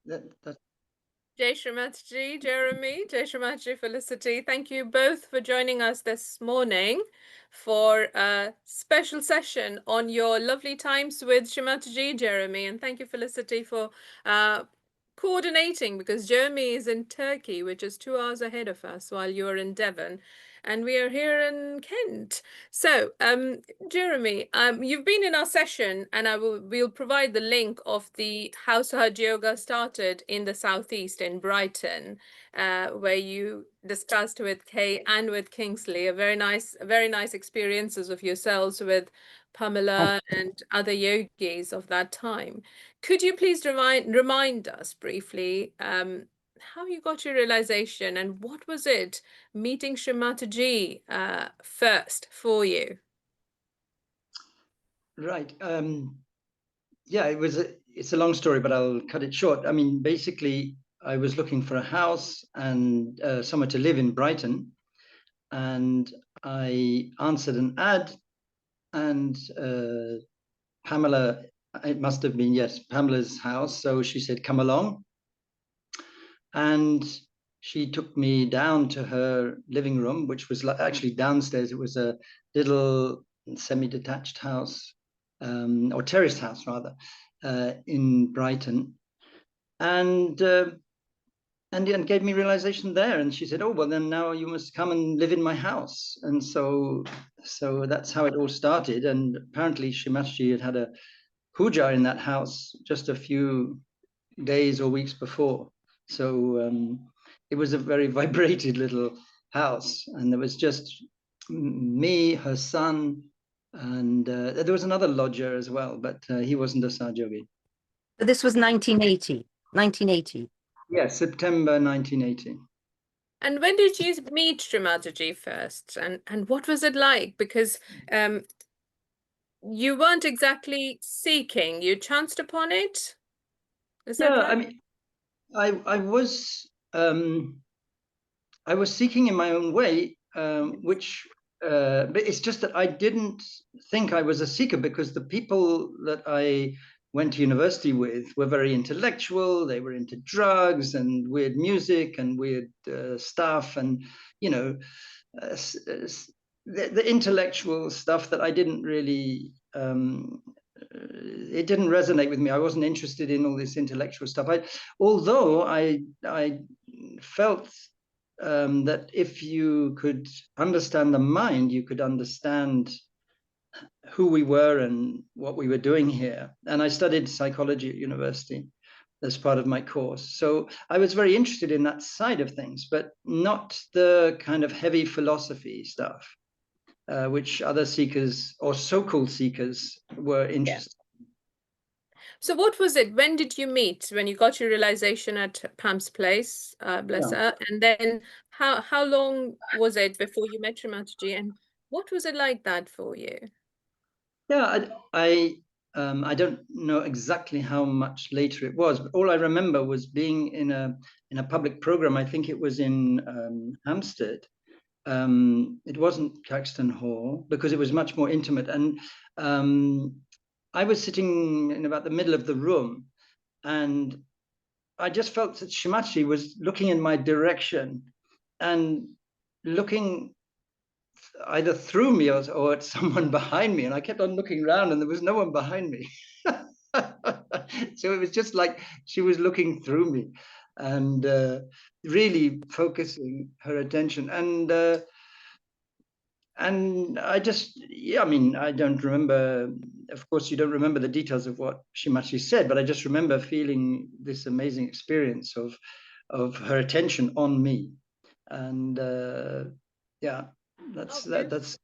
That, Jai Shri Mataji, Jeremy, Jai Shri Mataji, Felicity. Thank you both for joining us this morning for a special session on your lovely times with Shri Mataji, Jeremy. And thank you, Felicity, for uh, coordinating, because Jeremy is in Turkey, which is 2 hours ahead of us, while you're in Devon. And we are here in Kent. So, Jeremy, you've been in our session, and we'll provide the link of the how Sahaja Yoga started in the southeast in Brighton, where you discussed with Kay and with Kingsley a very nice experiences of yourselves with Pamela and other yogis of that time. Could you please remind us briefly how you got your realization, and what was it meeting Shri Mataji first for you? right. Yeah, it's a long story, but I'll cut it short. I mean, basically, I was looking for a house and somewhere to live in Brighton, and I answered an ad, and Pamela, it must have been, yes, Pamela's house. So she said, come along. And she took me down to her living room, which was actually downstairs. It was a little semi-detached house, or terraced house rather, in Brighton, and and gave me realization there. And she said, "Oh, well, then now you must come and live in my house." And so that's how it all started. And apparently, Shimashi had a puja in that house just a few days or weeks before. So it was a very vibrated little house, and there was just me, her son, and there was another lodger as well, but he wasn't a Sahaja Yogi. This was 1980. 1980. Yes, September 1980. And when did you meet Shri Mataji first? And what was it like? Because you weren't exactly seeking, you chanced upon it. Is that Yeah, I right? mean, I was seeking in my own way, which but it's just that I didn't think I was a seeker, because the people that I went to university with were very intellectual. They were into drugs and weird music and weird stuff, and you know, uh, the intellectual stuff that I didn't really. It didn't resonate with me. I wasn't interested in all this intellectual stuff. Although I felt that if you could understand the mind, you could understand who we were and what we were doing here. And I studied psychology at university as part of my course. So I was very interested in that side of things, but not the kind of heavy philosophy stuff, which other seekers or so-called seekers were interested. So what was it? When did you meet? When you got your realization at Pam's place, bless Yeah. her, and then how long was it before you met Shri Mataji, and what was it like that for you? Yeah, I don't know exactly how much later it was, but all I remember was being in a public program. I think it was in Hampstead. It wasn't Caxton Hall because it was much more intimate, and I was sitting in about the middle of the room, and I just felt that Shimachi was looking in my direction and looking either through me or at someone behind me. And I kept on looking around and there was no one behind me. So it was just like she was looking through me and really focusing her attention. And I just, yeah, I mean, I don't remember, of course, you don't remember the details of what Shimachi said, but I just remember feeling this amazing experience of her attention on me. And yeah, that's Okay. that's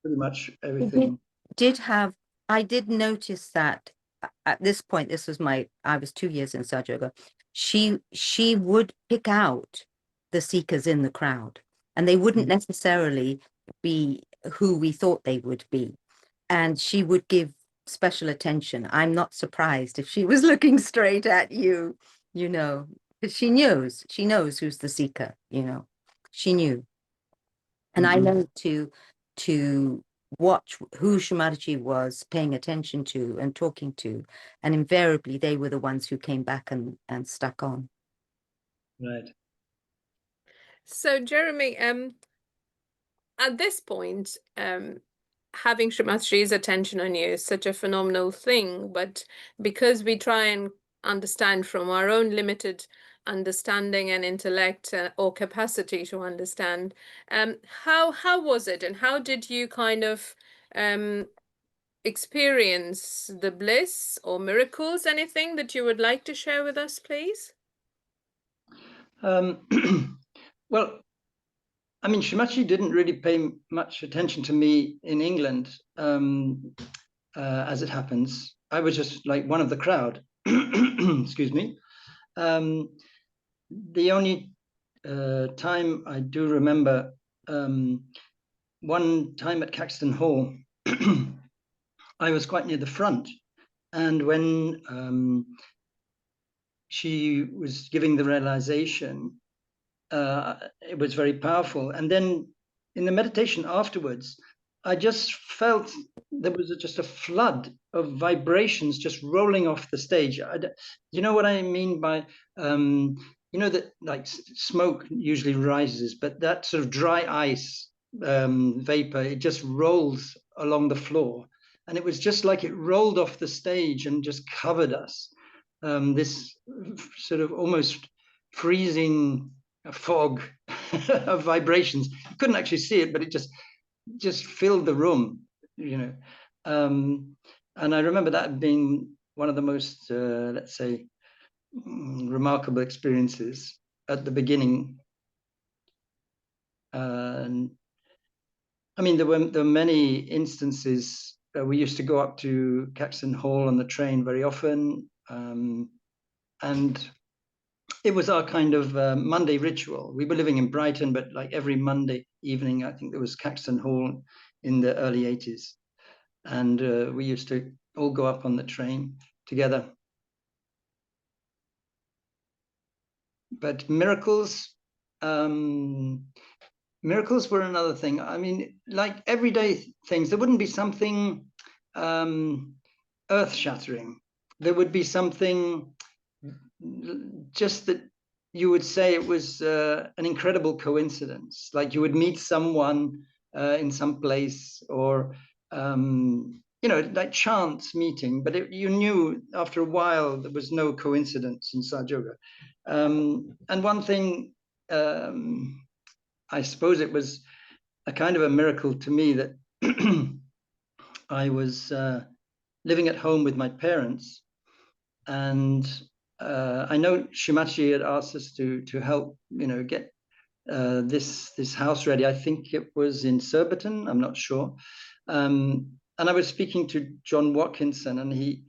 pretty much He everything. I did notice that at this point, I was 2 years in Sahaja Yoga. She would pick out the seekers in the crowd, and they wouldn't necessarily be who we thought they would be. And she would give special attention. I'm not surprised if she was looking straight at you, because she knows who's the seeker, she knew. And I learned to watch who Shri Mataji was paying attention to and talking to, and invariably they were the ones who came back and stuck on. Right. So Jeremy, at this point, having Shri Mataji's attention on you is such a phenomenal thing, but because we try and understand from our own limited understanding and intellect or capacity to understand, how was it, and how did you kind of experience the bliss or miracles? Anything that you would like to share with us, please? Well, I mean, Shri Mataji didn't really pay much attention to me in England, as it happens. I was just like one of the crowd. Excuse me. The only time I do remember, one time at Caxton Hall, I was quite near the front, and when she was giving the realization, it was very powerful. And then in the meditation afterwards, I just felt there was just a flood of vibrations just rolling off the stage. You know what I mean by, you know, that like smoke usually rises, but that sort of dry ice vapor, it just rolls along the floor. And it was just like it rolled off the stage and just covered us. This sort of almost freezing fog of vibrations. You couldn't actually see it, but it just filled the room, you know. And I remember that being one of the most, let's say, remarkable experiences at the beginning. And I mean, there were many instances. We used to go up to Caxton Hall on the train very often, and it was our kind of Monday ritual. We were living in Brighton, but like every Monday evening, I think there was Caxton Hall in the early 80s. And we used to all go up on the train together. But miracles, miracles were another thing. I mean, like everyday things, there wouldn't be something earth-shattering. There would be something just that you would say it was an incredible coincidence. Like you would meet someone in some place, or you know, like chance meeting, but you knew after a while there was no coincidence in Sahaja Yoga. And one thing, I suppose it was a kind of a miracle to me that I was living at home with my parents, and I know Shri Mataji had asked us to help, you know, get this house ready. I think it was in Surbiton, I'm not sure. And I was speaking to John Watkinson, and he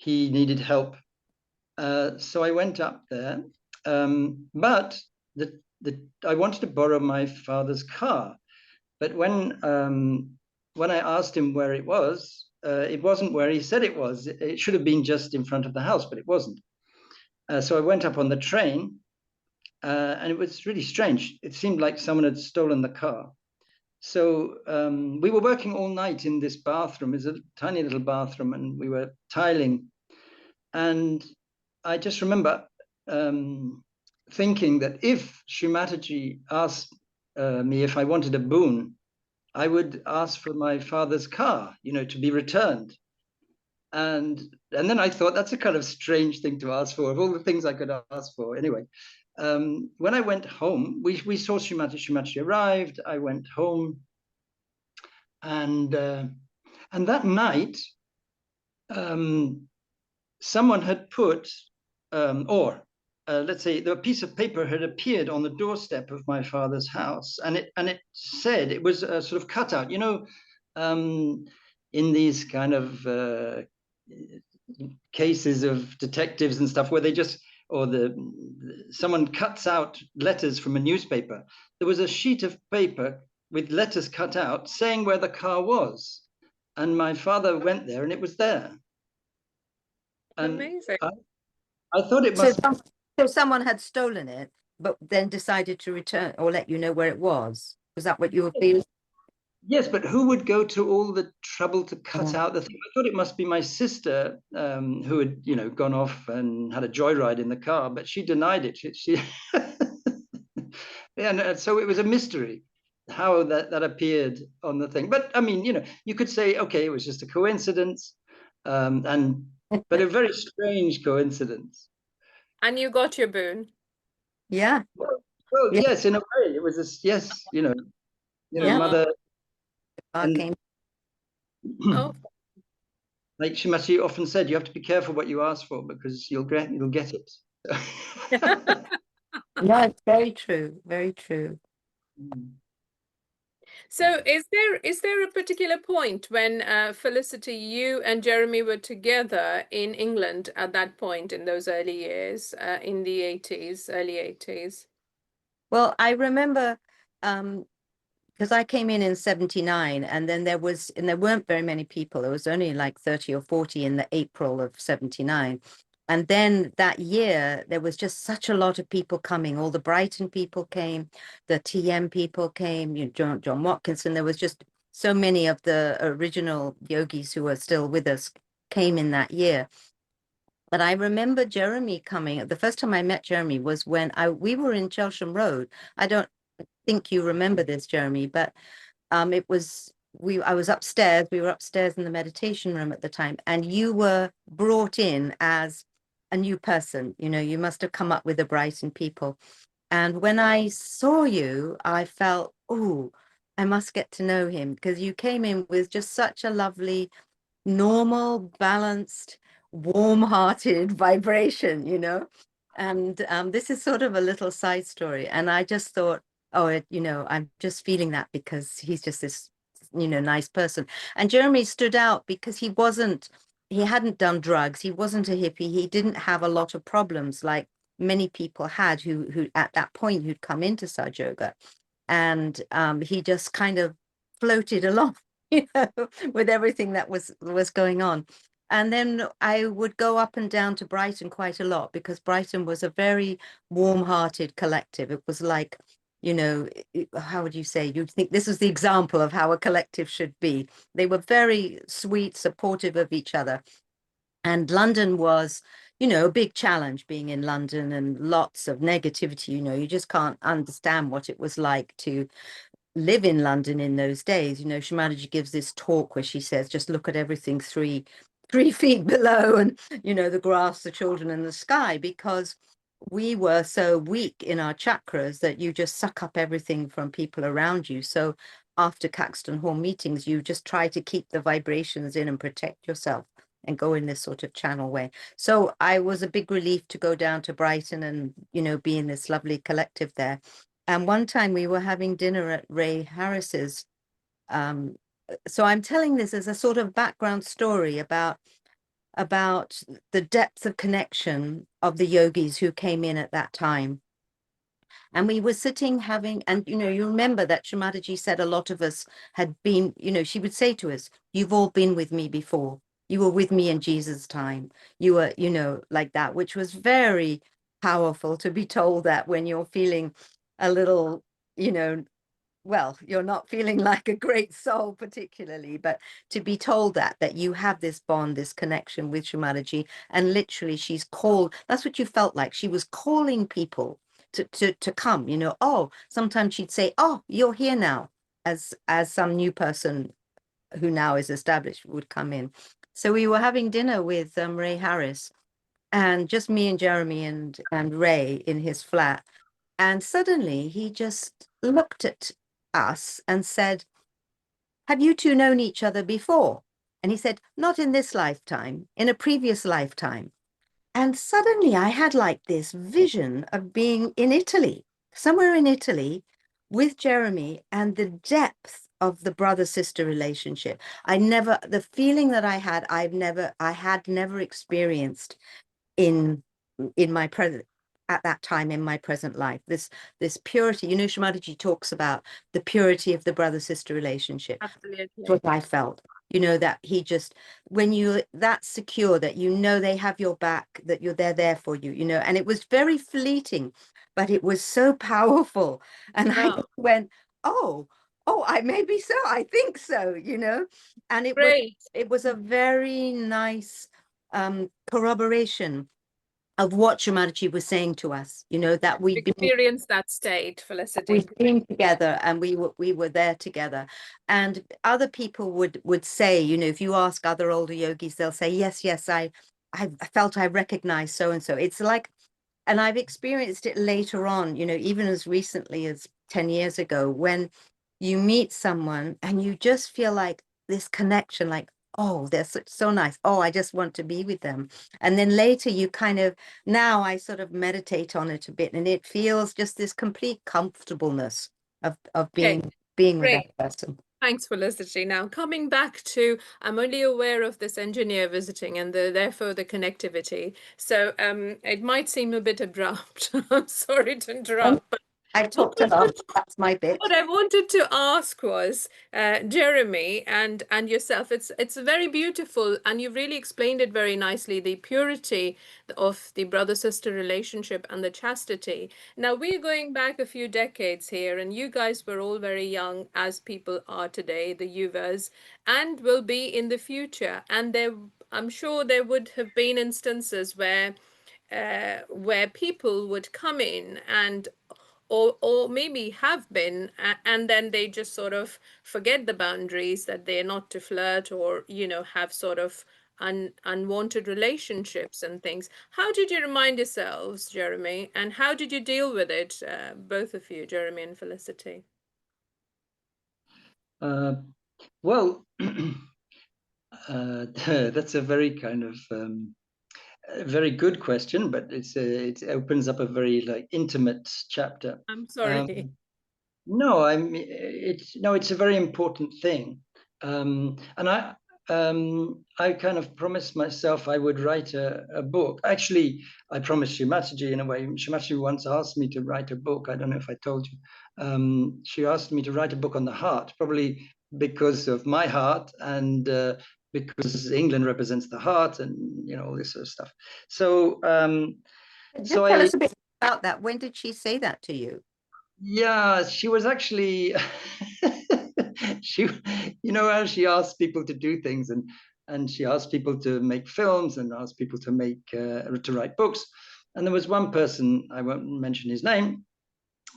needed help. So I went up there, but I wanted to borrow my father's car. But when I asked him where it wasn't where he said it was. It should have been just in front of the house, but it wasn't. So I went up on the train, and it was really strange. It seemed like someone had stolen the car. So we were working all night in this bathroom. It's a tiny little bathroom, and we were tiling. And I just remember thinking that if Shri Mataji asked me if I wanted a boon, I would ask for my father's car, you know, to be returned. And then I thought, that's a kind of strange thing to ask for, of all the things I could ask for. Anyway, when I went home, we saw Shri Mataji arrived. I went home, and that night, someone had put, let's say, a piece of paper had appeared on the doorstep of my father's house, and it said, it was a sort of cutout, you know, in these kind of cases of detectives and stuff, where they just, or someone cuts out letters from a newspaper. There was a sheet of paper with letters cut out saying where the car was, and my father went there, and it was there. And amazing. I thought it must. So someone had stolen it, but then decided to return or let you know where it was. Was that what you were feeling? Yes, but who would go to all the trouble to cut Yeah. out the thing? I thought it must be my sister, who had, gone off and had a joyride in the car, but she denied it. She and so it was a mystery how that appeared on the thing. But I mean, you could say, okay, it was just a coincidence, but a very strange coincidence. And you got your boon. Yeah. Well, Yeah. yes, in a way, it was yes, Yeah. mother. And Came. Oh, like Shimachi often said, you have to be careful what you ask for because you'll get it. Yeah, it's very true. Very true. so is there a particular point when Felicity, you and Jeremy were together in England at that point in those early years, in the 80s, early 80s? Well, I remember because I came in 79, and then there weren't very many people. There was only like 30 or 40 in the April of 79. And then that year, there was just such a lot of people coming. All the Brighton people came, the TM people came, John Watkinson. There was just so many of the original yogis who are still with us came in that year. But I remember Jeremy coming. The first time I met Jeremy was when we were in Chelsham Road. I don't think you remember this, Jeremy, but it was I was upstairs. We were upstairs in the meditation room at the time, and you were brought in as a new person. You must have come up with the Brighton people. And when I saw you, I felt, oh, I must get to know him, because you came in with just such a lovely, normal, balanced, warm-hearted vibration. And this is sort of a little side story. And I just thought, oh, I'm just feeling that because he's just this, nice person. And Jeremy stood out because he hadn't done drugs. He wasn't a hippie. He didn't have a lot of problems like many people had who at that point who'd come into Sahaja Yoga. And he just kind of floated along, with everything that was going on. And then I would go up and down to Brighton quite a lot, because Brighton was a very warm-hearted collective. It was like, how would you say? You'd think this is the example of how a collective should be. They were very sweet, supportive of each other. And London was, a big challenge, being in London, and lots of negativity. You just can't understand what it was like to live in London in those days. Shri Mataji gives this talk where she says, just look at everything three feet below, and the grass, the children, and the sky, because we were so weak in our chakras that you just suck up everything from people around you. So after Caxton Hall meetings, you just try to keep the vibrations in and protect yourself and go in this sort of channel way. So I was a big relief to go down to Brighton and be in this lovely collective there. And one time we were having dinner at Ray Harris's. So I'm telling this as a sort of background story about the depth of connection of the yogis who came in at that time. And we were sitting having, and you remember that Shri Mataji said a lot of us had been, she would say to us, you've all been with me before. You were with me in Jesus' time. You were, like that, which was very powerful to be told that when you're feeling a little, well, you're not feeling like a great soul particularly, but to be told that you have this bond, this connection with Shri Mataji, and literally she's called, that's what you felt like. She was calling people to come, oh, sometimes she'd say, oh, you're here now, as some new person who now is established would come in. So we were having dinner with Ray Harris, and just me and Jeremy and Ray in his flat. And suddenly he just looked at us and said, have you two known each other before? And he said, not in this lifetime, in a previous lifetime. And suddenly I had like this vision of being in Italy, somewhere in Italy with Jeremy, and the depth of the brother-sister relationship. The feeling that I had never experienced in my present, at that time in my present life. This purity, Shri Mataji talks about the purity of the brother-sister relationship. Absolutely. That's what I felt. That he just, when you're that secure that they have your back, that they're there for you, and it was very fleeting, but it was so powerful. And I went, oh, oh, I maybe so. I think so, you know. And Great. it was a very nice corroboration of what Shri Mataji was saying to us, you know, that we'd been Experience that state, Felicity. we'd been together and we were there together. And other people would say, you know, if you ask other older yogis, they'll say, yes, I felt I recognized so and so. It's like, and I've experienced it later on, you know, even as recently as 10 years ago, when you meet someone and you just feel like this connection, like, oh, they're so nice. Oh, I just want to be with them. And then later you kind of, now I sort of meditate on it a bit, and it feels just this complete comfortableness of Okay, being with great. that person. Thanks, Felicity. Now, coming back to, I'm only aware of this engineer visiting and therefore the connectivity. So it might seem a bit abrupt. I'm sorry to interrupt, but I talked a lot. That's my bit. what I wanted to ask was, Jeremy and yourself, it's very beautiful, and you've really explained it very nicely, the purity of the brother-sister relationship and the chastity. Now, we're going back a few decades here, and you guys were all very young, as people are today, the Yuvas, and will be in the future. And I'm sure there would have been instances where people would come in and or maybe have been, and then they just sort of forget the boundaries, that they're not to flirt or, you know, have sort of unwanted relationships and things. How did you remind yourselves, Jeremy, and how did you deal with it, both of you, Jeremy and Felicity? Well, that's a very kind of a very good question, but it opens up a very like intimate chapter. I'm sorry. No, it's a very important thing, and I kind of promised myself I would write a book. Actually, I promised Shri Mataji in a way. Shri Mataji once asked me to write a book. I don't know if I told you. She asked me to write a book on the heart, probably because of my heart and because England represents the heart, and you know all this sort of stuff. So, Just so tell I. us a bit about that. When did she say that to you? Yeah, she was actually she, you know how she asked people to do things, and she asked people to make films and asked people to make to write books. And there was one person, I won't mention his name,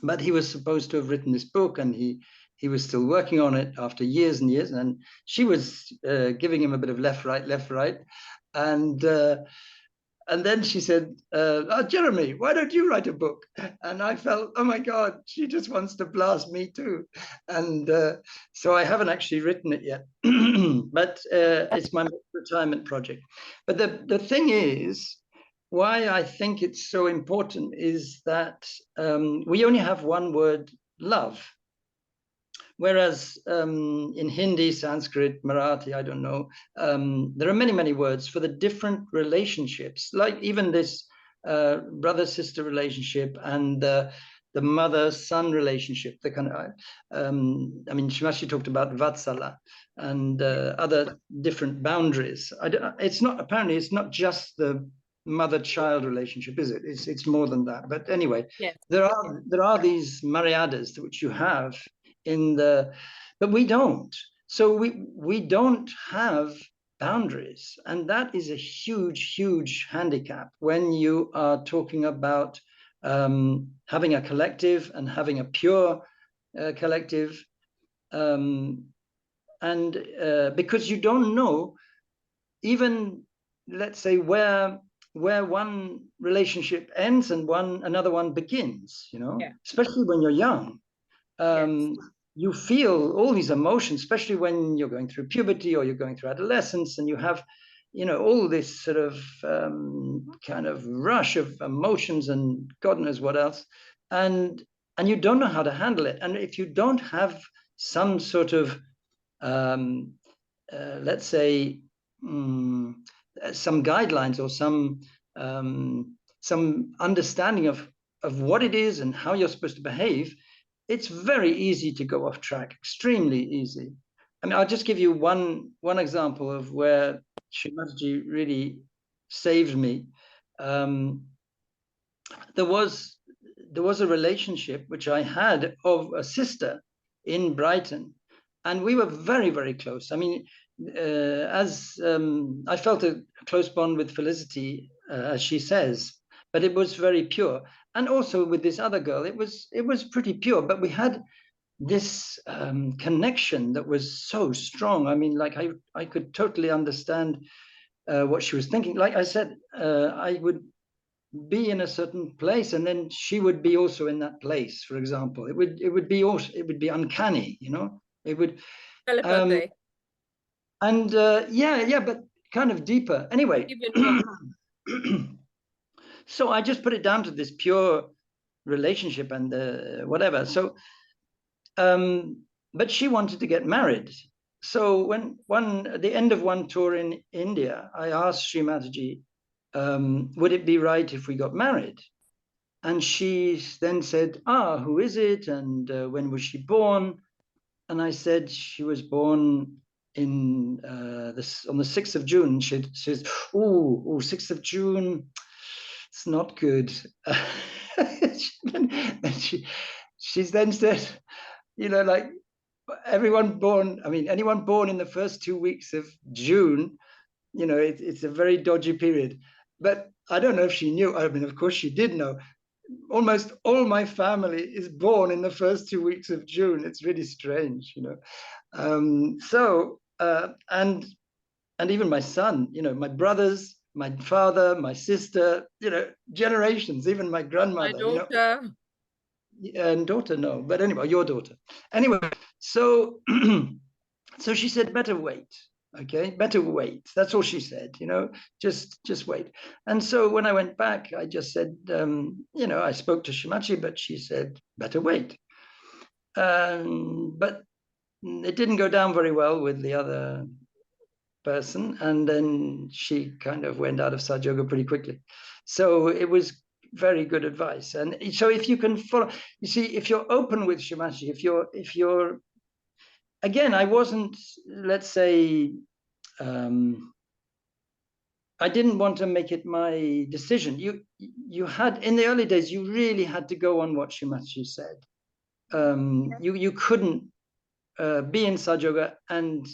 but he was supposed to have written this book, and he was still working on it after years and years. And she was giving him a bit of left, right, and and then she said, oh, Jeremy, why don't you write a book? And I felt, oh my God, she just wants to blast me too. And so I haven't actually written it yet, but it's my retirement project. But the thing is, why I think it's so important is that we only have one word, love. Whereas in Hindi, Sanskrit, Marathi, I don't know, there are many, many words for the different relationships, like even this brother-sister relationship and the mother-son relationship, the kind of, I mean, Shimashi talked about Vatsala and other different boundaries. It's not, apparently, it's not just the mother-child relationship, is it? It's more than that. But anyway, Yes. there are these maryadas which you have in the, but we don't. So we don't have boundaries, and that is a huge handicap when you are talking about having a collective and having a pure collective, and because you don't know even, let's say, where one relationship ends and another one begins, you know, Yeah. especially when you're young. Yes. You feel all these emotions, especially when you're going through puberty or you're going through adolescence, and you have, you know, all this sort of kind of rush of emotions and God knows what else, and you don't know how to handle it. And if you don't have some sort of, let's say, some guidelines or some understanding of what it is and how you're supposed to behave, it's very easy to go off track, extremely easy. I mean, I'll just give you one example of where Shri Mataji really saved me. There was a relationship which I had of a sister in Brighton, and we were very, very close. I mean, I felt a close bond with Felicity, as she says, but it was very pure. And also with this other girl, it was pretty pure, but we had this connection that was so strong. I mean, like I could totally understand what she was thinking. Like I said, I would be in a certain place, and then she would be also in that place. For example, it would be uncanny, you know. It would Telepathy. And yeah, but kind of deeper. Anyway, Even more. so I just put it down to this pure relationship and whatever. So, but she wanted to get married. So when at the end of one tour in India, I asked Shri Mataji, would it be right if we got married? And she then said, who is it? And when was she born? And I said, she was born in on the 6th of June. She says, oh, 6th of June, it's not good. And she's then said, you know, like anyone born in the first 2 weeks of June, you know, it's a very dodgy period. But I don't know if she knew. I mean, of course she did know. Almost all my family is born in the first 2 weeks of June. It's really strange, you know. And even my son, you know, my brothers, my father, my sister, you know, generations, even my grandmother, My daughter. you know, and daughter, no, but anyway, your daughter. Anyway, so so she said, better wait. Okay, better wait. That's all she said, you know, just wait. And so when I went back, I just said, you know, I spoke to Shimachi, but she said, better wait. But it didn't go down very well with the other person. And then she kind of went out of Sahaja Yoga pretty quickly. So it was very good advice. And so if you can follow, you see, if you're open with Shimachi, if you're, again, I wasn't, let's say, I didn't want to make it my decision. You had, in the early days, you really had to go on what Shimachi said. You couldn't be in Sahaja Yoga and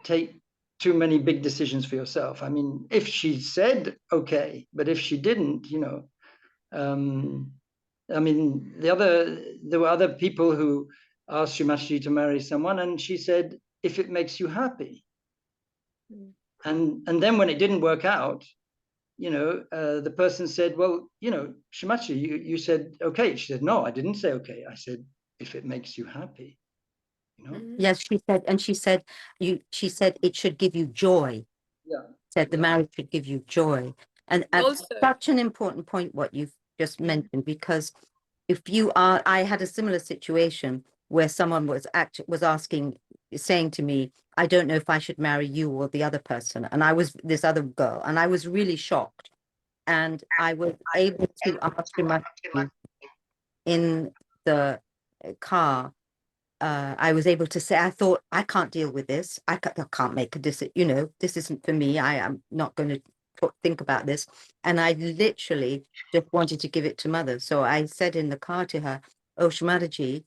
take too many big decisions for yourself. I mean, if she said, okay, but if she didn't, you know, I mean, there were other people who asked Shimachi to marry someone, and she said, if it makes you happy. And then when it didn't work out, you know, the person said, well, you know, Shimachi, you said, okay. She said, no, I didn't say, okay. I said, if it makes you happy, you know? Yes, she said, and she said, she said it should give you joy. Yeah. Said the marriage should give you joy. And Also, such an important point, what you've just mentioned, because if you are, I had a similar situation where someone was asking, saying to me, I don't know if I should marry you or the other person. And I was this other girl, and I was really shocked. And I was able to ask him in the car. I was able to say, I thought, I can't deal with this. I can't make a decision. You know, this isn't for me. I am not going to think about this. And I literally just wanted to give it to mother. So I said in the car to her, oh, Shri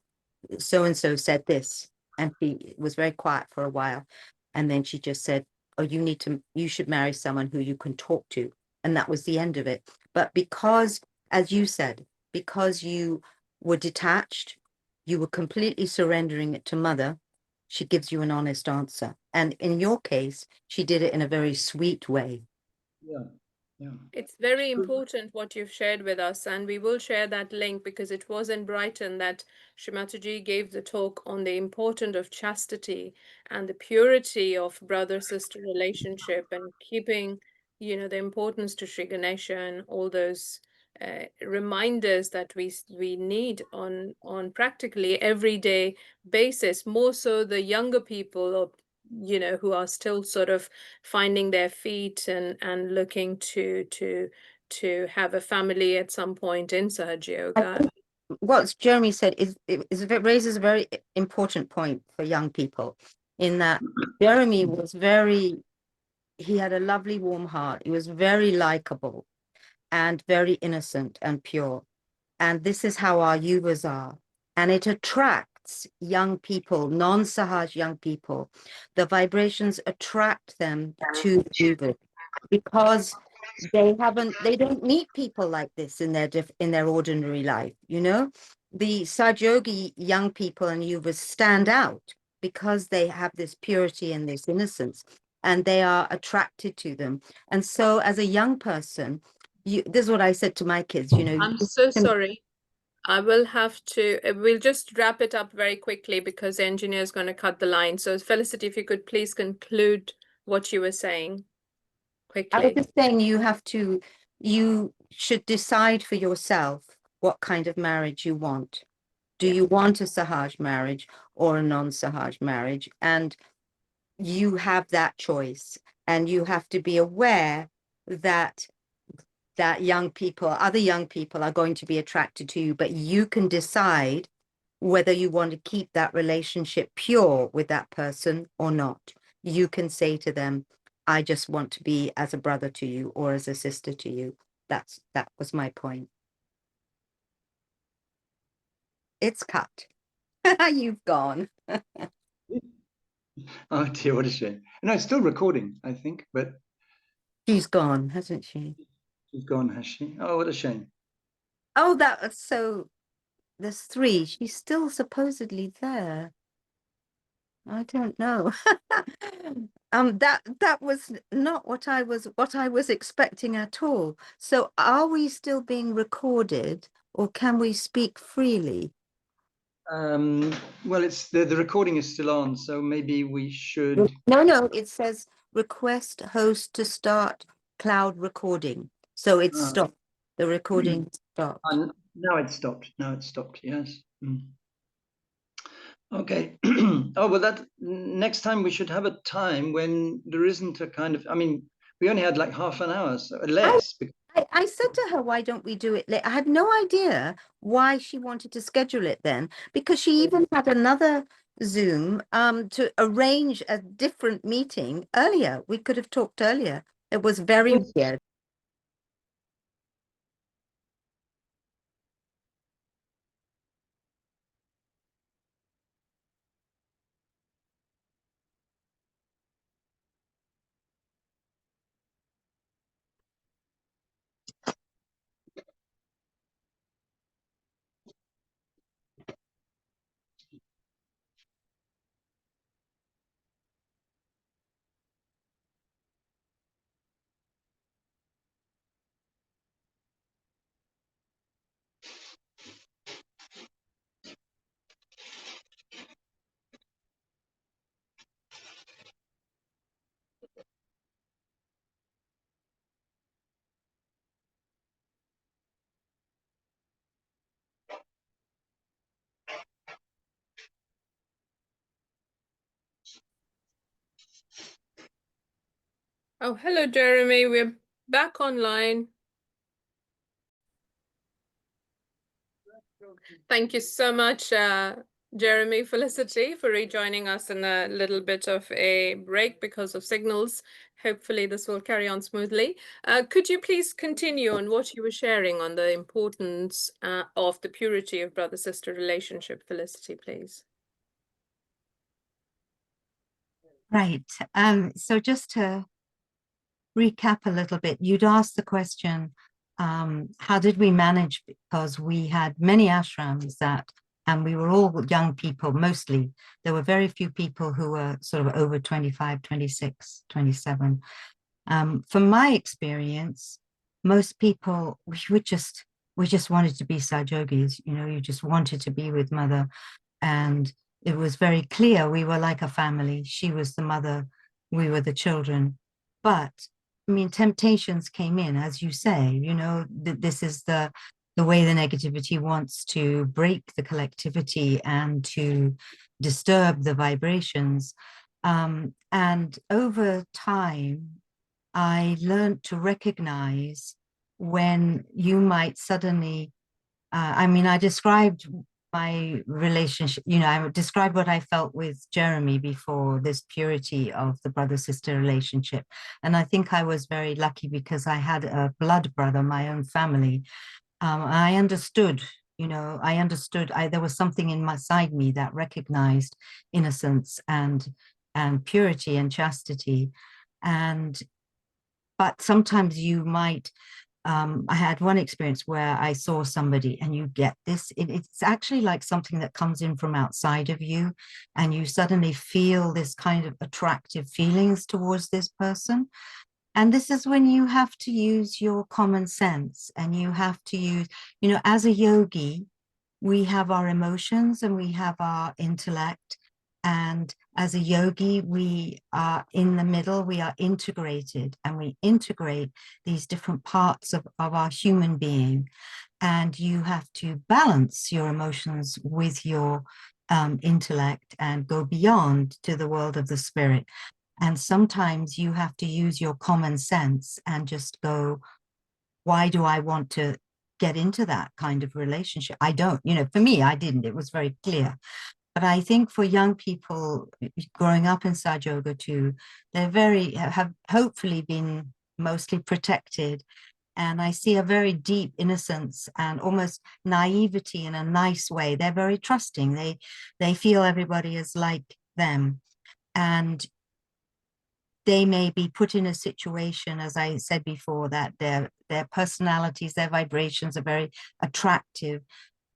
so-and-so said this. And she was very quiet for a while. And then she just said, oh, you should marry someone who you can talk to. And that was the end of it. But because, as you said, because you were detached, you were completely surrendering it to mother, she gives you an honest answer. And in your case, she did it in a very sweet way. Yeah. Yeah. It's very important what you've shared with us, and we will share that link because it was in Brighton that Shri Mataji gave the talk on the importance of chastity and the purity of brother-sister relationship and keeping, you know, the importance to Shri Ganesha and all those reminders that we need on practically everyday basis, more so the younger people or you know who are still sort of finding their feet and looking to have a family at some point in Sahaja Yoga. What Jeremy said it raises a very important point for young people, in that Jeremy was he had a lovely warm heart. He was very likable and very innocent and pure. And this is how our yuvas are. And it attracts attracts young people, non-Sahaj young people. The vibrations attract them to the movement because they don't meet people like this in their ordinary life. You know, the Sahaja Yogi young people and yuvas stand out because they have this purity and this innocence, and they are attracted to them. And so as a young person, this is what I said to my kids, you know. I'm so sorry. I will have to, we'll just wrap it up very quickly because the engineer is going to cut the line. So Felicity, if you could please conclude what you were saying I was quickly. just saying you should decide for yourself what kind of marriage you want. Do you want a Sahaj marriage or a non-Sahaj marriage? And you have that choice, and you have to be aware that other young people are going to be attracted to you, but you can decide whether you want to keep that relationship pure with that person or not. You can say to them, I just want to be as a brother to you or as a sister to you. That was my point. It's cut. You've gone. Oh dear, what a shame. No, it's still recording, I think, but She's gone, hasn't she? she's gone, has she? Oh, what a shame. Oh, that was so. There's 3. She's still supposedly there. I don't know. That was not what I was expecting at all. So are we still being recorded, or can we speak freely? Well, it's the recording is still on, so maybe we should. No, it says request host to start cloud recording. So it's stopped. The recording stopped. Now it's stopped. Now it's stopped. Yes. Okay. Oh, well, that next time we should have a time when there isn't a kind of, I mean, we only had like half an hour, so less. I said to her, why don't we do it late? I had no idea why she wanted to schedule it then, because she even had another Zoom to arrange a different meeting earlier. We could have talked earlier. It was very weird. Oh, hello, Jeremy. We're back online. Thank you so much, Jeremy, Felicity, for rejoining us in a little bit of a break because of signals. Hopefully this will carry on smoothly. Could you please continue on what you were sharing on the importance of the purity of brother-sister relationship, Felicity, please? Right. So just to recap a little bit, you'd asked the question, how did we manage? Because we had many ashrams and we were all young people, mostly. There were very few people who were sort of over 25, 26, 27. From my experience, most people, we just wanted to be Sahaja Yogis, you know, you just wanted to be with mother. And it was very clear we were like a family. She was the mother, we were the children. But I mean, temptations came in, as you say, you know, this is the way the negativity wants to break the collectivity and to disturb the vibrations. And over time, I learned to recognize when you might suddenly, I mean, I described my relationship, you know, I described what I felt with Jeremy before, this purity of the brother-sister relationship. And I think I was very lucky because I had a blood brother, my own family. I understood You know, I understood, there was something inside me that recognized innocence and purity and chastity. But sometimes you might, I had one experience where I saw somebody and you get this, it's actually like something that comes in from outside of you, and you suddenly feel this kind of attractive feelings towards this person. And this is when you have to use your common sense, and you have to use, you know, as a yogi, we have our emotions and we have our intellect. And as a yogi, we are in the middle, we are integrated, and we integrate these different parts of our human being. And you have to balance your emotions with your intellect and go beyond to the world of the spirit. And sometimes you have to use your common sense and just go, why do I want to get into that kind of relationship? I don't, you know, for me, I didn't, it was very clear. But I think for young people growing up in Sahaja Yoga too, have hopefully been mostly protected. And I see a very deep innocence and almost naivety in a nice way. They're very trusting. They feel everybody is like them. And they may be put in a situation, as I said before, that their personalities, their vibrations are very attractive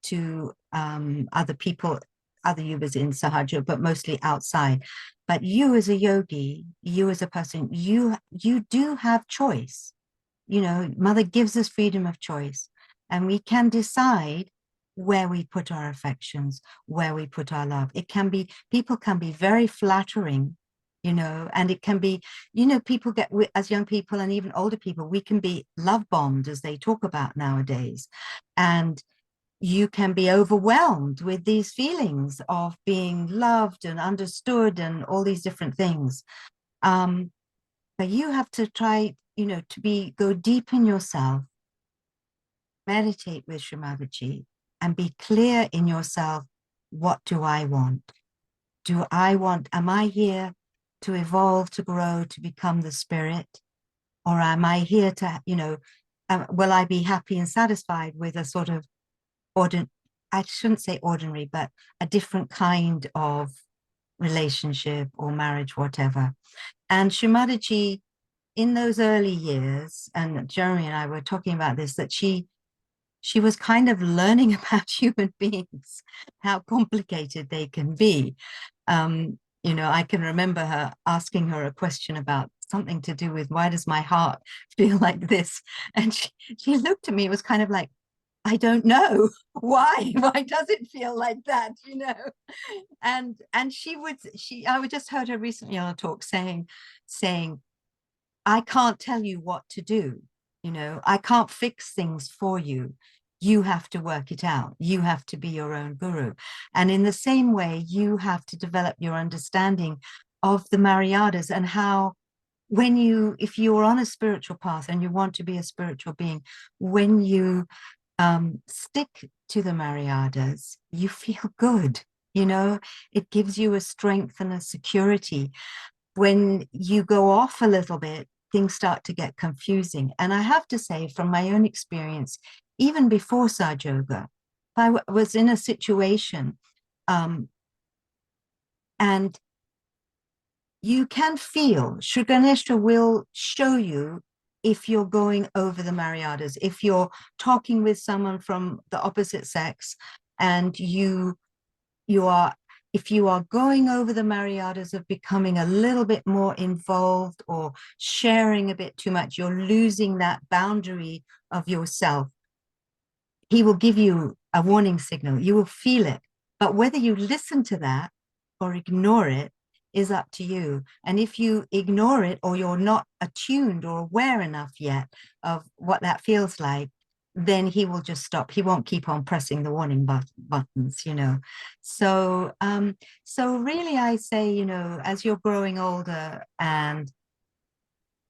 to other people, other yogas in Sahaja, but mostly outside. But you as a yogi, you as a person, you do have choice. You know, Mother gives us freedom of choice, and we can decide where we put our affections, where we put our love. It can be, people can be very flattering, you know, and it can be, you know, people get, as young people and even older people, we can be love bombed, as they talk about nowadays. And you can be overwhelmed with these feelings of being loved and understood and all these different things. But you have to try, you know, go deep in yourself, meditate with Shri Mataji, and be clear in yourself. What do I want? Am I here to evolve, to grow, to become the spirit? Or am I here to, you know, will I be happy and satisfied with a sort of I shouldn't say ordinary, but a different kind of relationship or marriage, whatever. And Shri Mataji, in those early years, and Jeremy and I were talking about this, that she was kind of learning about human beings, how complicated they can be. You know, I can remember her asking her a question about something to do with, why does my heart feel like this? And she looked at me, it was kind of like, I don't know why does it feel like that, you know? And I just heard her recently on a talk saying, I can't tell you what to do, you know, I can't fix things for you. You have to work it out. You have to be your own guru. And in the same way, you have to develop your understanding of the Maryadas, and how, if you're on a spiritual path and you want to be a spiritual being, when you stick to the Maryadas, you feel good, you know, it gives you a strength and a security. When you go off a little bit, things start to get confusing. And I have to say, from my own experience, even before Sahaja Yoga, I was in a situation, and you can feel, Sri Ganesha will show you if you're going over the Maryadas, if you're talking with someone from the opposite sex, and if you are going over the Maryadas of becoming a little bit more involved or sharing a bit too much, you're losing that boundary of yourself. He will give you a warning signal, you will feel it. But whether you listen to that or ignore it is up to you. And if you ignore it, or you're not attuned or aware enough yet of what that feels like, then he will just stop. He won't keep on pressing the warning buttons, you know. So really I say, you know, as you're growing older and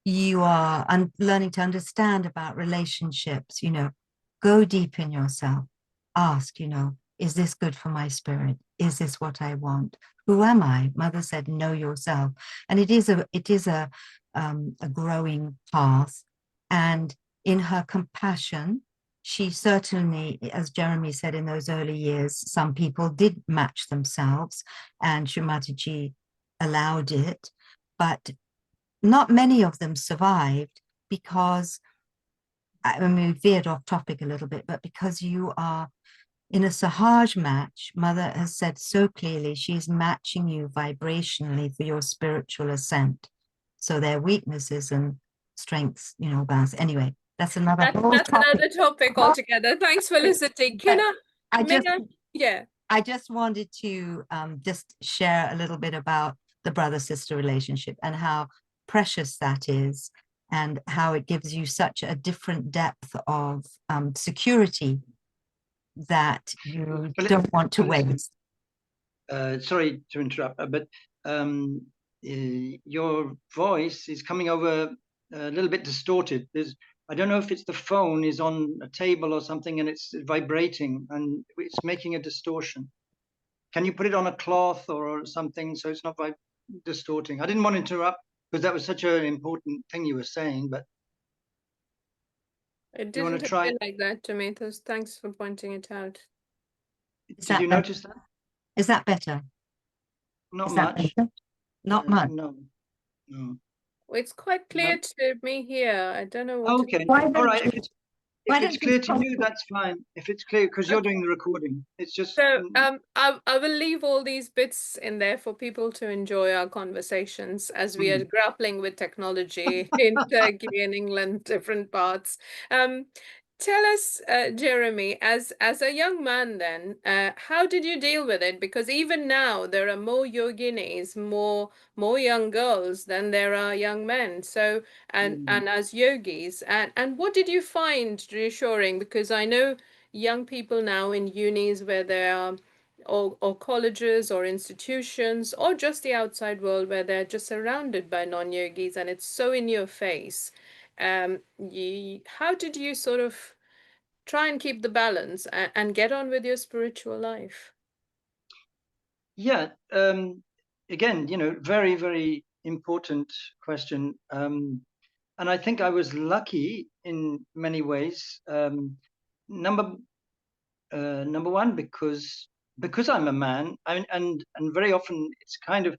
you are learning to understand about relationships, you know, go deep in yourself, ask, you know, is this good for my spirit? Is this what I want? Who am I? Mother said, know yourself. And it is a growing path. And in her compassion, she certainly, as Jeremy said, in those early years, some people did match themselves, and Shri Mataji allowed it, but not many of them survived because, I mean, we veered off topic a little bit, but because you are in a Sahaj match, Mother has said so clearly, she's matching you vibrationally for your spiritual ascent. So their weaknesses and strengths, you know, balance. Anyway, that's another whole That's topic. another topic altogether. Thanks, Felicity. Yeah. I just wanted to just share a little bit about the brother-sister relationship and how precious that is, and how it gives you such a different depth of security that you don't want to waste. Sorry to interrupt, but your voice is coming over a little bit distorted. I don't know if it's the phone is on a table or something and it's vibrating and it's making a distortion. Can you put it on a cloth or something so it's not distorting? I didn't want to interrupt because that was such an important thing you were saying, but It you want didn't to try? appear like that to me. Thanks for pointing it out. Did you notice that? Is that better? Not much. Not much. No. No. Well, it's quite clear to me here. I don't know what. Okay. All right. If it's clear to you, that's fine. If it's clear, because you're doing the recording, it's just. So I will leave all these bits in there for people to enjoy our conversations as we are grappling with technology in Turkey and England, different parts. Tell us, Jeremy, as a young man then, how did you deal with it? Because even now there are more yoginis, more young girls than there are young men. So and as yogis, and what did you find reassuring? Because I know young people now in unis where there are or colleges or institutions or just the outside world where they're just surrounded by non-yogis and it's so in your face. How did you sort of try and keep the balance and get on with your spiritual life? Yeah, again, you know, very, very important question. And I think I was lucky in many ways. Number one, because I'm a man, and very often it's kind of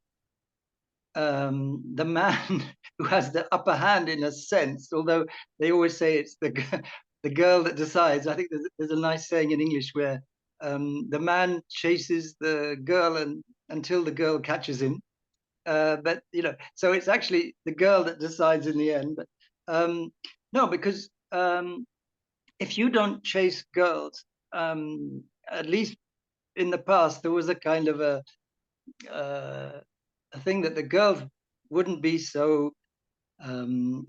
the man who has the upper hand in a sense, although they always say it's the girl that decides. I think there's a nice saying in English where the man chases the girl until the girl catches him. But you know, so it's actually the girl that decides in the end. But no, because if you don't chase girls, at least in the past, there was a kind of a thing that the girls wouldn't be so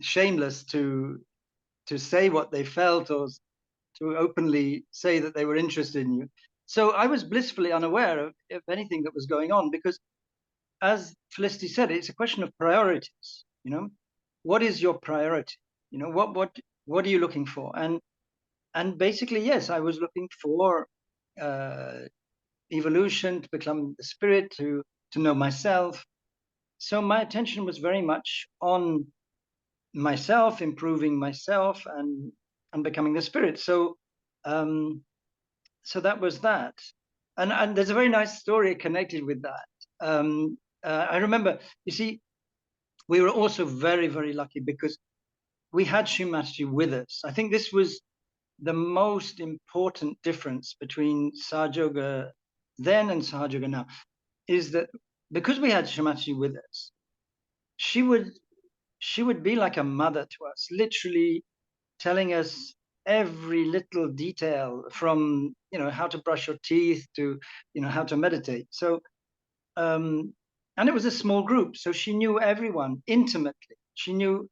shameless to say what they felt or to openly say that they were interested in you. So I was blissfully unaware of anything that was going on, because as Felicity said, it's a question of priorities. You know, what is your priority? You know, what are you looking for? And basically, yes, I was looking for evolution, to become the spirit, to know myself. So my attention was very much on myself, improving myself, and becoming the spirit. So so that was that. And there's a very nice story connected with that. I remember, you see, we were also very, very lucky because we had Shri Mataji with us. I think this was the most important difference between Sahaja Yoga then and Sahaja Yoga now, is that because we had Shri Mataji with us, she would be like a mother to us, literally telling us every little detail, from, you know, how to brush your teeth to, you know, how to meditate. So and it was a small group, so she knew everyone intimately. She knew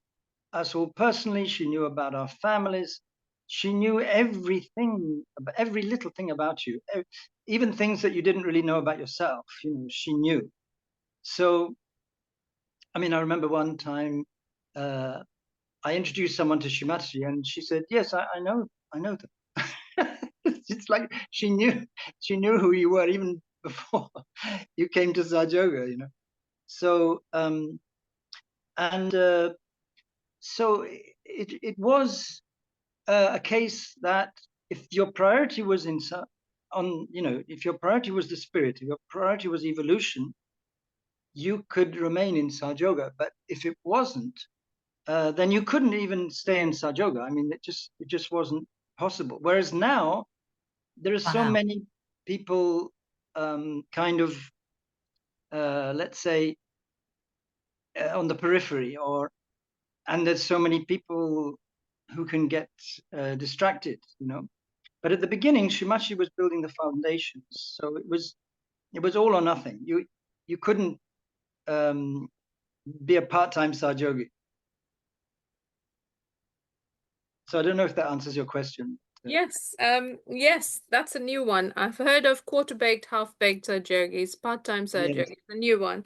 us all personally. She knew about our families. She knew everything, every little thing about you, even things that you didn't really know about yourself. You know, she knew. So I mean, I remember one time I introduced someone to Shri Mataji, and she said, "Yes, I know them." It's like she knew who you were even before you came to Sahaja Yoga, you know. So so it was a case that if your priority was if your priority was the spirit, if your priority was evolution, you could remain in Sahaja Yoga. But if it wasn't, then you couldn't even stay in Sahaja Yoga. I mean, it just wasn't possible. Whereas now, there are so Wow. many people, kind of, let's say, on the periphery, and there's so many people who can get distracted, But at the beginning, Shimachi was building the foundations, so it was all or nothing. You couldn't be a part-time Sahaja Yogi. So I don't know if that answers your question. Yes, yes, that's a new one. I've heard of quarter-baked, half-baked Sahaja Yogis, part-time Sahaja Yes. Yogis, a new one.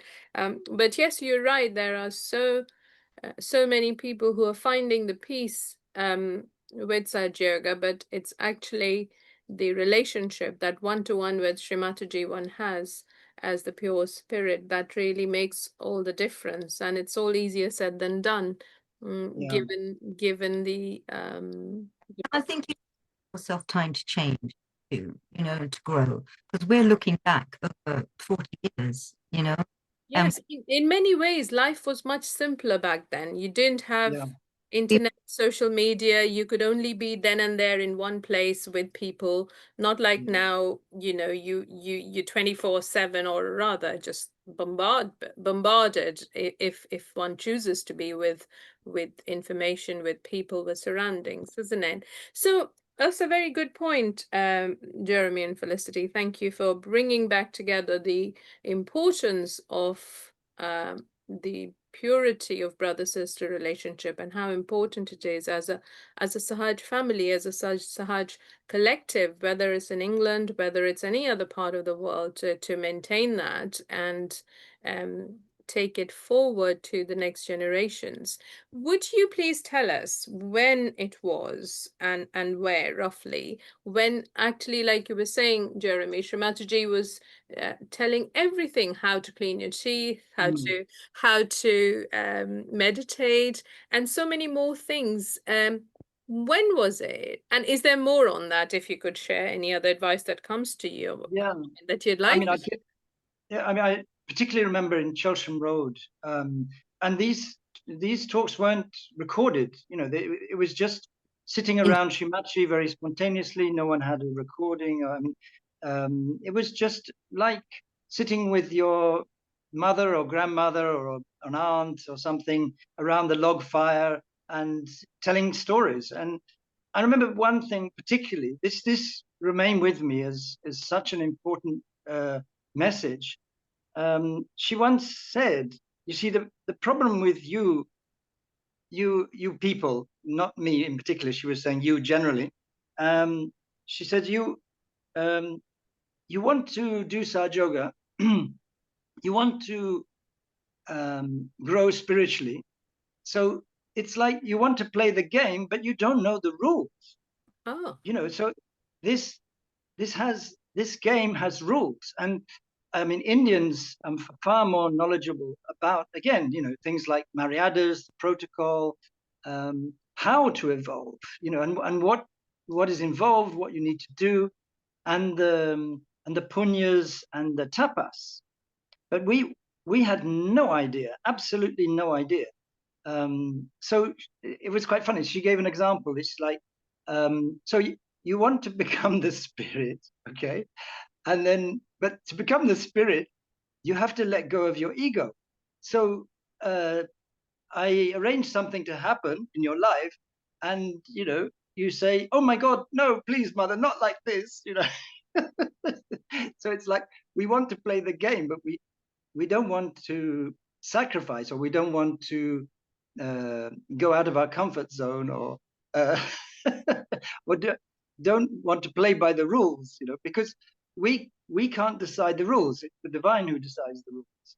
But yes, you're right. There are so many people who are finding the peace with Sahaja Yoga, but it's actually the relationship, that one-to-one with Shri Mataji one has as the pure spirit, that really makes all the difference. And it's all easier said than done, Yeah. given the I think you give yourself time to change too, to grow. Because we're looking back over 40 years, and Yes, in many ways, life was much simpler back then. You didn't have Yeah. internet, social media. You could only be then and there in one place with people. Not like now, you 24/7, or rather just bombarded if one chooses to be with information, with people, with surroundings, isn't it? So that's a very good point, Jeremy and Felicity. Thank you for bringing back together the importance of the purity of brother-sister relationship, and how important it is as a Sahaj family, as a Sahaj collective, whether it's in England, whether it's any other part of the world, to maintain that and take it forward to the next generations. Would you please tell us when it was and where, roughly, when actually, like you were saying, Jeremy, Shri Mataji was telling everything: how to clean your teeth, how to meditate, and so many more things. When was it? And is there more on that? If you could share any other advice that comes to you, Yeah. that you'd I like. mean, I particularly remember in Chelsham Road, and these talks weren't recorded. It was just sitting around Shimachi very spontaneously. No one had a recording. I mean, it was just like sitting with your mother or grandmother or an aunt or something around the log fire and telling stories. And I remember one thing particularly. This remained with me as such an important message. She once said, "You see, the problem with you people, not me in particular." She was saying you generally. She said, you want to do Sahaja Yoga, you want to grow spiritually. So it's like you want to play the game, but you don't know the rules. Oh. So this game has rules. And I mean, Indians are far more knowledgeable about, again, things like Maryadas, protocol, how to evolve, and what is involved, what you need to do, and the punyas and the tapas. But we had no idea, absolutely no idea. So it was quite funny. She gave an example. It's like, so you want to become the spirit, okay? And then, but to become the spirit, you have to let go of your ego. So I arranged something to happen in your life, and you say, "Oh my God, no, please, mother, not like this," So it's like we want to play the game, but we don't want to sacrifice, or we don't want to go out of our comfort zone, or or don't want to play by the rules, because we can't decide the rules. It's the divine who decides the rules.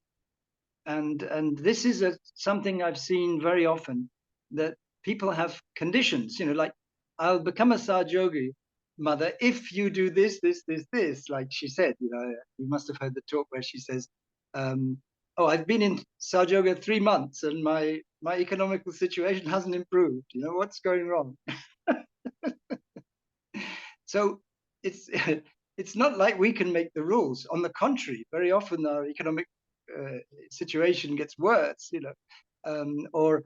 And this is something I've seen very often, that people have conditions, like, "I'll become a Sahaja Yogi, mother, if you do this, this, this," like she said. You must have heard the talk where she says, "Oh, I've been in Sahaja Yoga 3 months and my economical situation hasn't improved. What's going wrong?" So it's it's not like we can make the rules. On the contrary, very often our economic situation gets worse, you know, or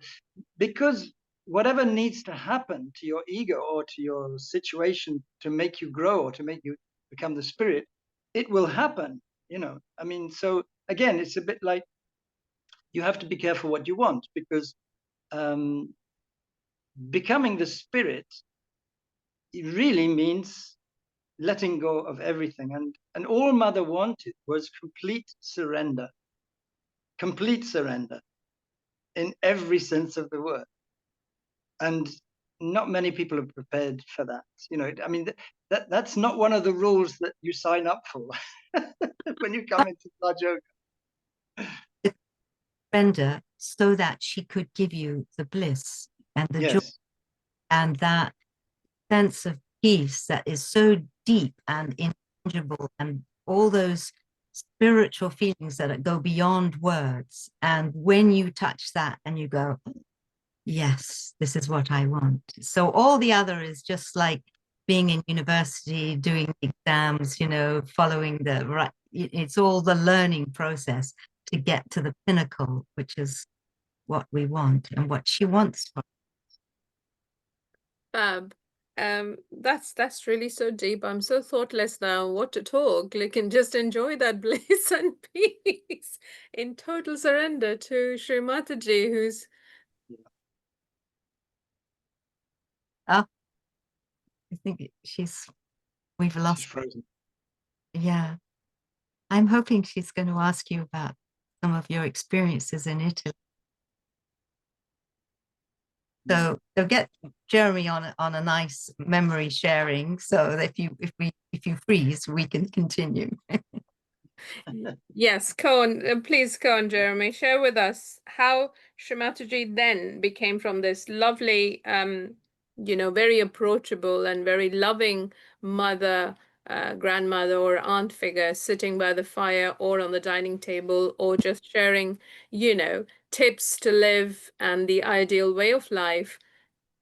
because whatever needs to happen to your ego or to your situation to make you grow or to make you become the spirit, it will happen, you know. I mean, so again, it's a bit like you have to be careful what you want, because becoming the spirit, it really means letting go of everything. And all Mother wanted was complete surrender in every sense of the word. And not many people are prepared for that. You know, I mean, that's not one of the rules that you sign up for when you come into Sahaja Yoga. Surrender so that she could give you the bliss and the joy Yes. and that sense of peace that is so deep and intangible, and all those spiritual feelings that go beyond words. And when you touch that and you go, yes, this is what I want. So all the other is just like being in university, doing exams, you know, following the right. It's all the learning process to get to the pinnacle, which is what we want and what she wants. Fab. That's really so deep. I'm so thoughtless now what to talk. Like, and just enjoy that bliss and peace in total surrender to Shri Mataji, who's I think we've She's lost. frozen. Yeah. I'm hoping she's going to ask you about some of your experiences in Italy. So get Jeremy on a nice memory sharing, so that if you freeze, we can continue. yes, please go on, Jeremy. Share with us how Shri Mataji then became from this lovely, you know, very approachable and very loving mother, grandmother or aunt figure sitting by the fire or on the dining table or just sharing, you know, tips to live and the ideal way of life.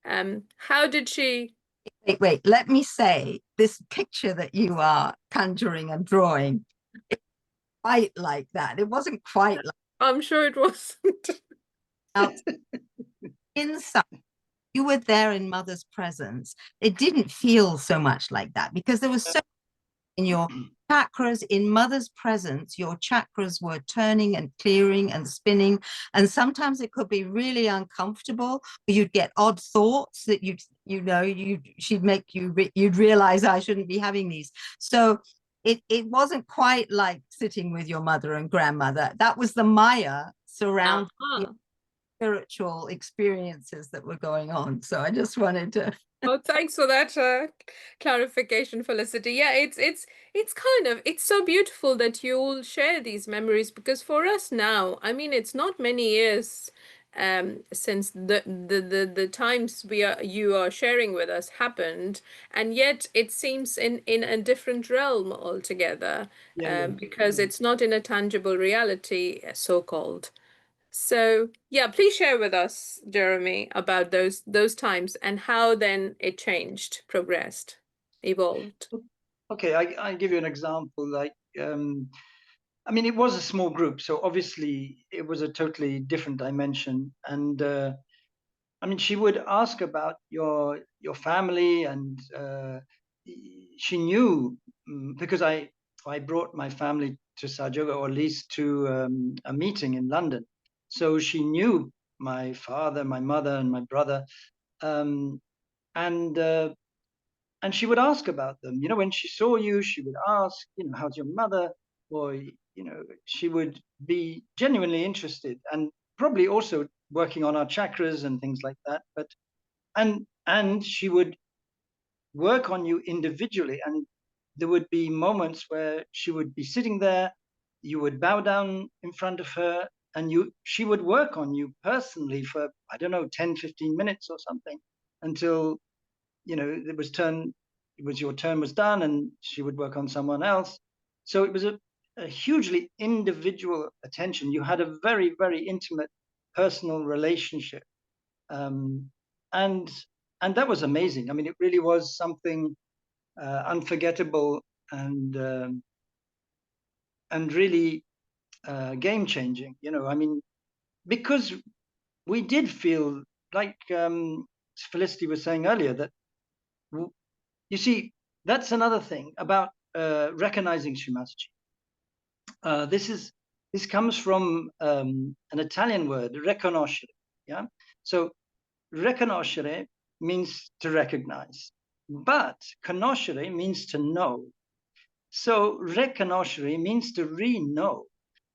How did she? Wait, let me say, this picture that you are conjuring and drawing, it's quite like that. It wasn't quite like I'm sure it wasn't. out inside. You were there in Mother's presence. It didn't feel so much like that because there was so in your chakras, in Mother's presence, your chakras were turning and clearing and spinning. And sometimes it could be really uncomfortable. You'd get odd thoughts that she'd make you'd realize I shouldn't be having these. So it wasn't quite like sitting with your mother and grandmother. That was the Maya surrounding spiritual experiences that were going on. So I just wanted to. Oh, thanks for that clarification, Felicity. Yeah, it's so beautiful that you all share these memories, because for us now, I mean, it's not many years since the times you are sharing with us happened, and yet it seems in a different realm altogether, because it's not in a tangible reality, so-called. So yeah, please share with us, Jeremy, about those times and how then it changed, progressed, evolved. Okay, I give you an example. Like, I mean, it was a small group, so obviously it was a totally different dimension. And I mean, she would ask about your family, and she knew, because I brought my family to Sahaja Yoga, or at least to a meeting in London. So she knew my father, my mother, and my brother, um, and she would ask about them. You know, when she saw you, she would ask, you know, how's your mother? Or, you know, she would be genuinely interested, and probably also working on our chakras and things like that. But and she would work on you individually, and there would be moments where she would be sitting there, you would bow down in front of her, and she would work on you personally for, I don't know, 10-15 minutes or something, until, you know, your turn was done, and she would work on someone else. So it was a hugely individual attention. You had a very, very intimate personal relationship, and that was amazing. I mean, it really was something unforgettable and really game changing. You know, I mean, because we did feel like Felicity was saying earlier that, you see, that's another thing about recognizing Shri Mataji. This comes from an Italian word, riconoscere. Yeah, so riconoscere means to recognize, but conoscere means to know. So riconoscere means to re-know.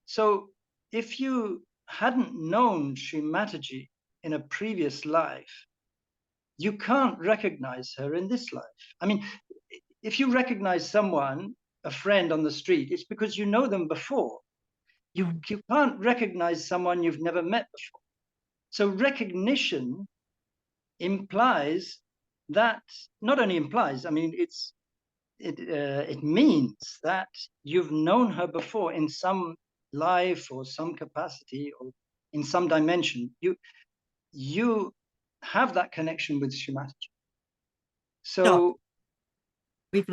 So if you hadn't known Shri Mataji in a previous life, you can't recognize her in this life. I mean, if you recognize someone, a friend on the street, it's because you know them before. You can't recognize someone you've never met before. So recognition implies that, not only implies, I mean, it means that you've known her before in some life or some capacity or in some dimension. You have that connection with Shri Mataji. So